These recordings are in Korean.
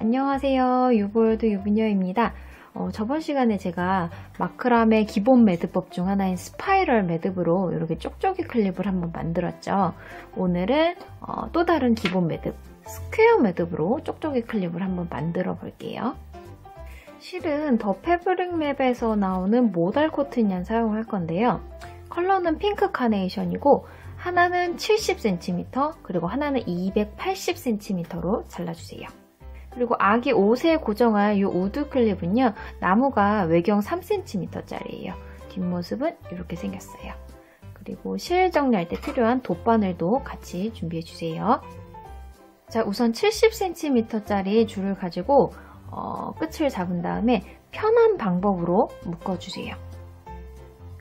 안녕하세요. 유보월드 유부녀입니다. 저번 시간에 제가 마크라메 기본 매듭법 중 하나인 스파이럴 매듭으로 이렇게 쪽쪽이 클립을 한번 만들었죠. 오늘은 또 다른 기본 매듭, 스퀘어 매듭으로 쪽쪽이 클립을 한번 만들어 볼게요. 실은 더 패브릭 맵에서 나오는 모달 코튼얀 사용할 건데요. 컬러는 핑크 카네이션이고 하나는 70cm 그리고 하나는 280cm로 잘라주세요. 그리고 아기 옷에 고정할 이 우드 클립은요, 나무가 외경 3cm짜리예요. 뒷모습은 이렇게 생겼어요. 그리고 실 정리할 때 필요한 돗바늘도 같이 준비해주세요. 자, 우선 70cm짜리 줄을 가지고 끝을 잡은 다음에 편한 방법으로 묶어주세요.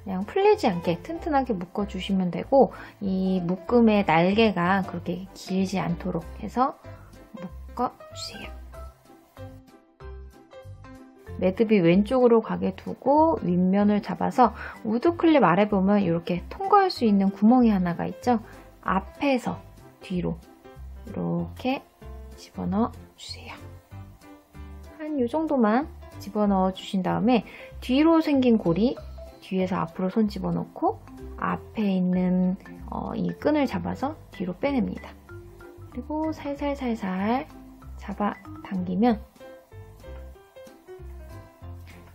그냥 풀리지 않게 튼튼하게 묶어주시면 되고, 이 묶음의 날개가 그렇게 길지 않도록 해서 묶어주세요. 매듭이 왼쪽으로 가게 두고 윗면을 잡아서 우드 클립 아래 보면 이렇게 통과할 수 있는 구멍이 하나가 있죠. 앞에서 뒤로 이렇게 집어넣어 주세요. 한 이 정도만 집어넣어 주신 다음에 뒤로 생긴 고리 뒤에서 앞으로 손 집어넣고 앞에 있는 이 끈을 잡아서 뒤로 빼냅니다. 그리고 살살살살 잡아 당기면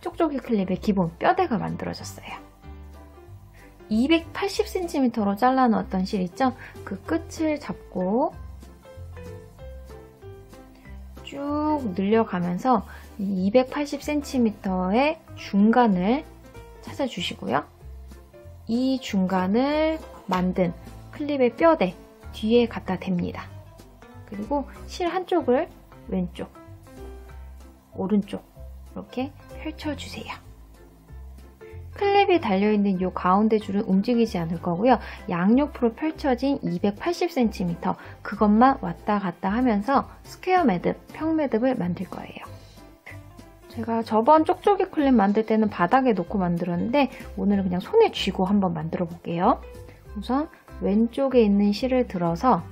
쪽쪽이 클립의 기본 뼈대가 만들어졌어요. 280cm로 잘라 넣었던 실 있죠? 그 끝을 잡고 쭉 늘려가면서 이 280cm의 중간을 찾아주시고요. 이 중간을 만든 클립의 뼈대 뒤에 갖다 댑니다. 그리고 실 한쪽을 왼쪽, 오른쪽 이렇게 펼쳐주세요. 클립이 달려있는 이 가운데 줄은 움직이지 않을 거고요. 양옆으로 펼쳐진 280cm 그것만 왔다 갔다 하면서 스퀘어 매듭, 평매듭을 만들 거예요. 제가 저번 쪽쪽이 클립 만들 때는 바닥에 놓고 만들었는데 오늘은 그냥 손에 쥐고 한번 만들어 볼게요. 우선 왼쪽에 있는 실을 들어서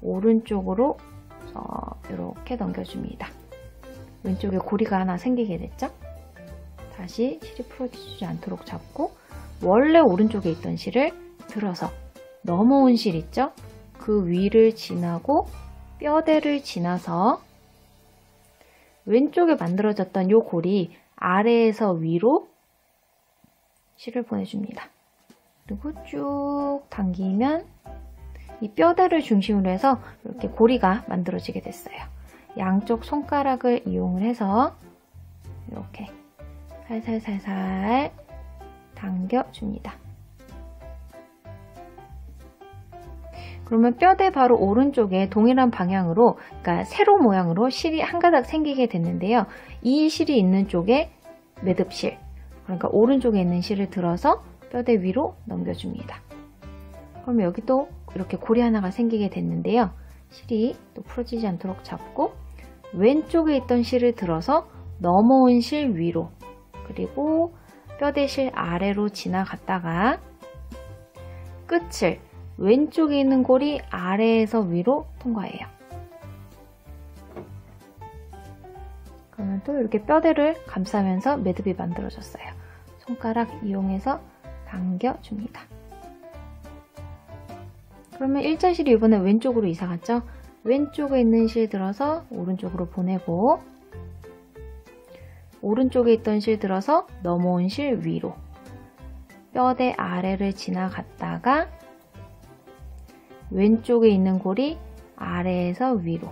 오른쪽으로 이렇게 넘겨줍니다. 왼쪽에 고리가 하나 생기게 됐죠? 다시 실이 풀어지지 않도록 잡고 원래 오른쪽에 있던 실을 들어서 넘어온 실 있죠? 그 위를 지나고 뼈대를 지나서 왼쪽에 만들어졌던 이 고리 아래에서 위로 실을 보내줍니다. 그리고 쭉 당기면 이 뼈대를 중심으로 해서 이렇게 고리가 만들어지게 됐어요. 양쪽 손가락을 이용을 해서 이렇게 살살살살 당겨줍니다. 그러면 뼈대 바로 오른쪽에 동일한 방향으로, 그러니까 세로 모양으로 실이 한 가닥 생기게 됐는데요. 이 실이 있는 쪽에 매듭실, 그러니까 오른쪽에 있는 실을 들어서 뼈대 위로 넘겨줍니다. 그럼 여기 또 이렇게 고리 하나가 생기게 됐는데요. 실이 또 풀어지지 않도록 잡고 왼쪽에 있던 실을 들어서 넘어온 실 위로, 그리고 뼈대 실 아래로 지나갔다가 끝을 왼쪽에 있는 고리 아래에서 위로 통과해요. 그러면 또 이렇게 뼈대를 감싸면서 매듭이 만들어졌어요. 손가락 이용해서 당겨줍니다. 그러면 일자실이 이번에 왼쪽으로 이사 갔죠? 왼쪽에 있는 실 들어서 오른쪽으로 보내고 오른쪽에 있던 실 들어서 넘어온 실 위로 뼈대 아래를 지나갔다가 왼쪽에 있는 고리 아래에서 위로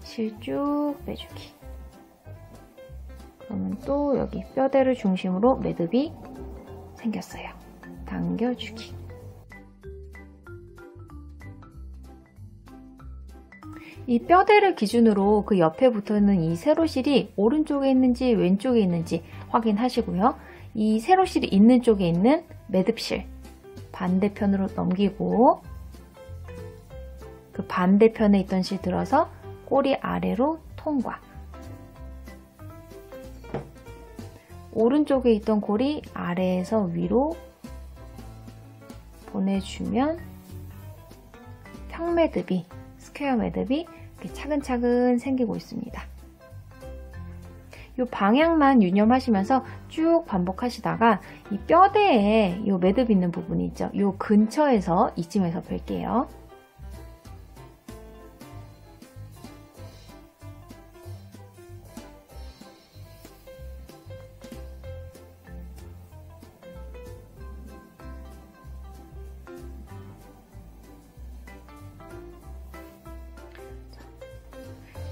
실 쭉 빼주기. 그러면 또 여기 뼈대를 중심으로 매듭이 생겼어요. 당겨주기. 이 뼈대를 기준으로 그 옆에 붙어있는 이 세로실이 오른쪽에 있는지 왼쪽에 있는지 확인하시고요. 이 세로실이 있는 쪽에 있는 매듭실 반대편으로 넘기고 그 반대편에 있던 실 들어서 꼬리 아래로 통과. 오른쪽에 있던 고리 아래에서 위로 보내주면 평매듭이, 스퀘어 매듭이 이렇게 차근차근 생기고 있습니다. 이 방향만 유념하시면서 쭉 반복하시다가 이 뼈대에 이 매듭 있는 부분이 있죠. 이 근처에서 이쯤에서 뵐게요.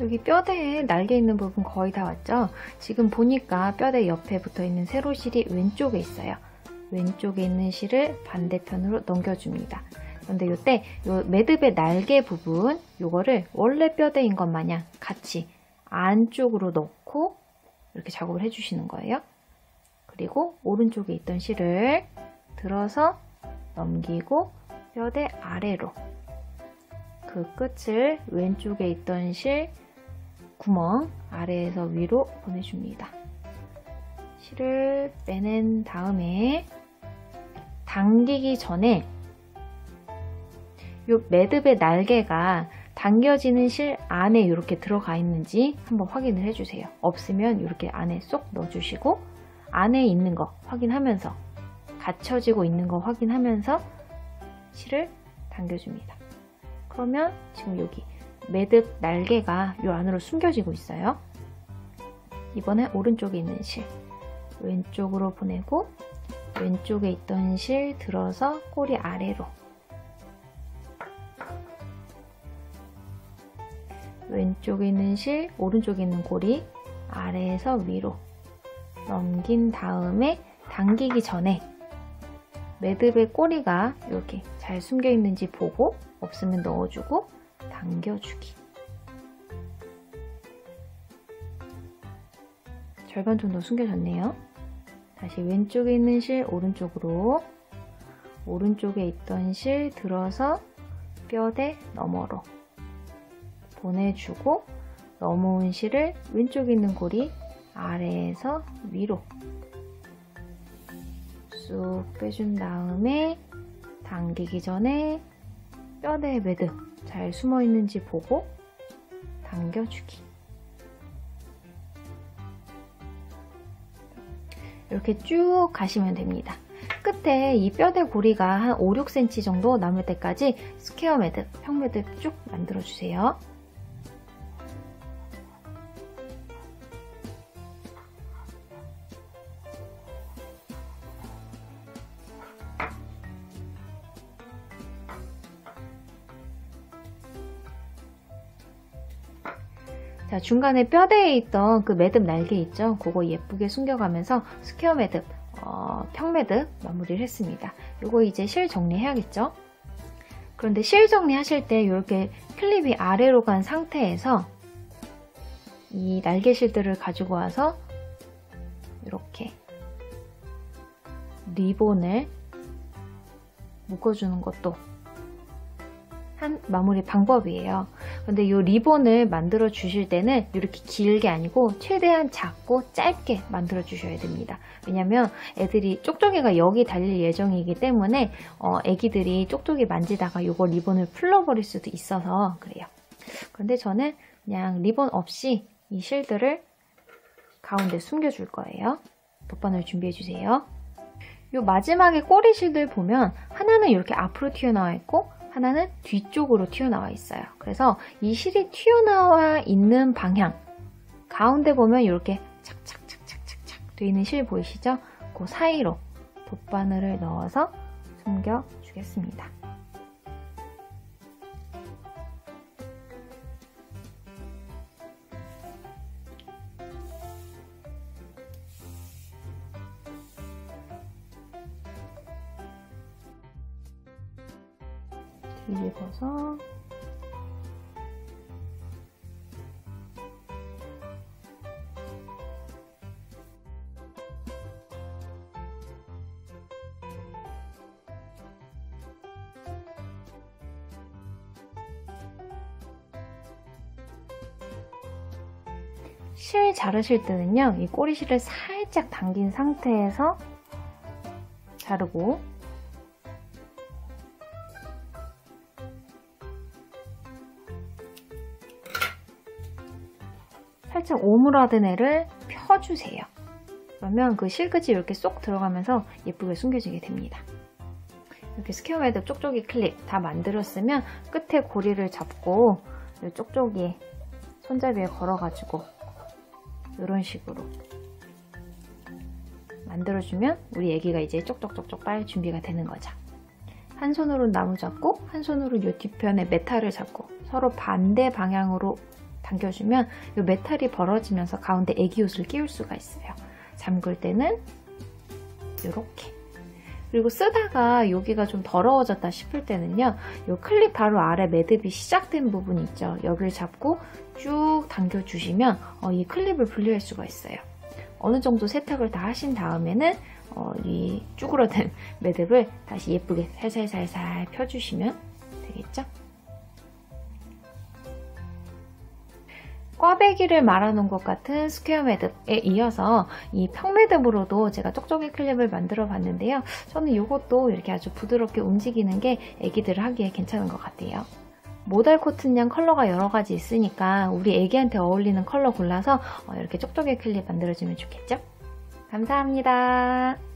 여기 뼈대에 날개 있는 부분 거의 다 왔죠? 지금 보니까 뼈대 옆에 붙어 있는 세로실이 왼쪽에 있어요. 왼쪽에 있는 실을 반대편으로 넘겨줍니다. 그런데 이때 요 매듭의 날개 부분, 요거를 원래 뼈대인 것 마냥 같이 안쪽으로 넣고 이렇게 작업을 해주시는 거예요. 그리고 오른쪽에 있던 실을 들어서 넘기고 뼈대 아래로 그 끝을 왼쪽에 있던 실 구멍 아래에서 위로 보내줍니다. 실을 빼낸 다음에 당기기 전에 이 매듭의 날개가 당겨지는 실 안에 이렇게 들어가 있는지 한번 확인을 해주세요. 없으면 이렇게 안에 쏙 넣어주시고 안에 있는 거 확인하면서 닫혀지고 있는 거 확인하면서 실을 당겨줍니다. 그러면 지금 여기 매듭 날개가 이 안으로 숨겨지고 있어요. 이번에 오른쪽에 있는 실 왼쪽으로 보내고 왼쪽에 있던 실 들어서 꼬리 아래로 왼쪽에 있는 실 오른쪽에 있는 꼬리 아래에서 위로 넘긴 다음에 당기기 전에 매듭의 꼬리가 이렇게 잘 숨겨 있는지 보고 없으면 넣어주고 당겨주기. 절반 정도 숨겨졌네요. 다시 왼쪽에 있는 실 오른쪽으로 오른쪽에 있던 실 들어서 뼈대 너머로 보내주고 넘어온 실을 왼쪽에 있는 고리 아래에서 위로 쑥 빼준 다음에 당기기 전에 뼈대 매듭 잘 숨어 있는지 보고 당겨주기. 이렇게 쭉 가시면 됩니다. 끝에 이 뼈대 고리가 한 5, 6cm 정도 남을 때까지 스퀘어 매듭, 평매듭 쭉 만들어주세요. 자, 중간에 뼈대에 있던 그 매듭 날개 있죠? 그거 예쁘게 숨겨가면서 스퀘어 매듭, 평매듭 마무리를 했습니다. 이거 이제 실 정리해야겠죠? 그런데 실 정리하실 때 이렇게 클립이 아래로 간 상태에서 이 날개 실들을 가지고 와서 이렇게 리본을 묶어주는 것도 한 마무리 방법이에요. 근데 이 리본을 만들어 주실 때는 이렇게 길게 아니고 최대한 작고 짧게 만들어 주셔야 됩니다. 왜냐면 애들이 쪽쪽이가 여기 달릴 예정이기 때문에 애기들이 쪽쪽이 만지다가 이거 리본을 풀러버릴 수도 있어서 그래요. 그런데 저는 그냥 리본 없이 이 실들을 가운데 숨겨줄 거예요. 돗바늘 준비해 주세요. 이 마지막에 꼬리 실들 보면 하나는 이렇게 앞으로 튀어나와 있고 하나는 뒤쪽으로 튀어나와 있어요. 그래서 이 실이 튀어나와 있는 방향 가운데 보면 이렇게 착착착착착착 되어 있는 실 보이시죠? 그 사이로 돗바늘을 넣어서 숨겨 주겠습니다. 뒤집어서 실 자르실 때는요, 이 꼬리실을 살짝 당긴 상태에서 자르고 살짝 오므라든 애를 펴주세요. 그러면 그 실끝이 이렇게 쏙 들어가면서 예쁘게 숨겨지게 됩니다. 이렇게 스퀘어 매듭 쪽쪽이 클립 다 만들었으면 끝에 고리를 잡고 이 쪽쪽이 손잡이에 걸어가지고 이런 식으로 만들어주면 우리 애기가 이제 쪽쪽쪽쪽 빨 준비가 되는 거죠. 한 손으로 나무 잡고 한 손으로 이 뒤편에 메탈을 잡고 서로 반대 방향으로 당겨주면 이 메탈이 벌어지면서 가운데 애기 옷을 끼울 수가 있어요. 잠글 때는 이렇게. 그리고 쓰다가 여기가 좀 더러워졌다 싶을 때는요, 이 클립 바로 아래 매듭이 시작된 부분 있죠. 여기를 잡고 쭉 당겨주시면 이 클립을 분리할 수가 있어요. 어느 정도 세탁을 다 하신 다음에는 이 쭈그러든 매듭을 다시 예쁘게 살살살살 펴주시면 되겠죠? 꽈배기를 말아놓은 것 같은 스퀘어 매듭에 이어서 이 평매듭으로도 제가 쪽쪽이 클립을 만들어 봤는데요. 저는 이것도 이렇게 아주 부드럽게 움직이는 게 애기들 하기에 괜찮은 것 같아요. 모달 코튼 양 컬러가 여러 가지 있으니까 우리 애기한테 어울리는 컬러 골라서 이렇게 쪽쪽이 클립 만들어주면 좋겠죠? 감사합니다.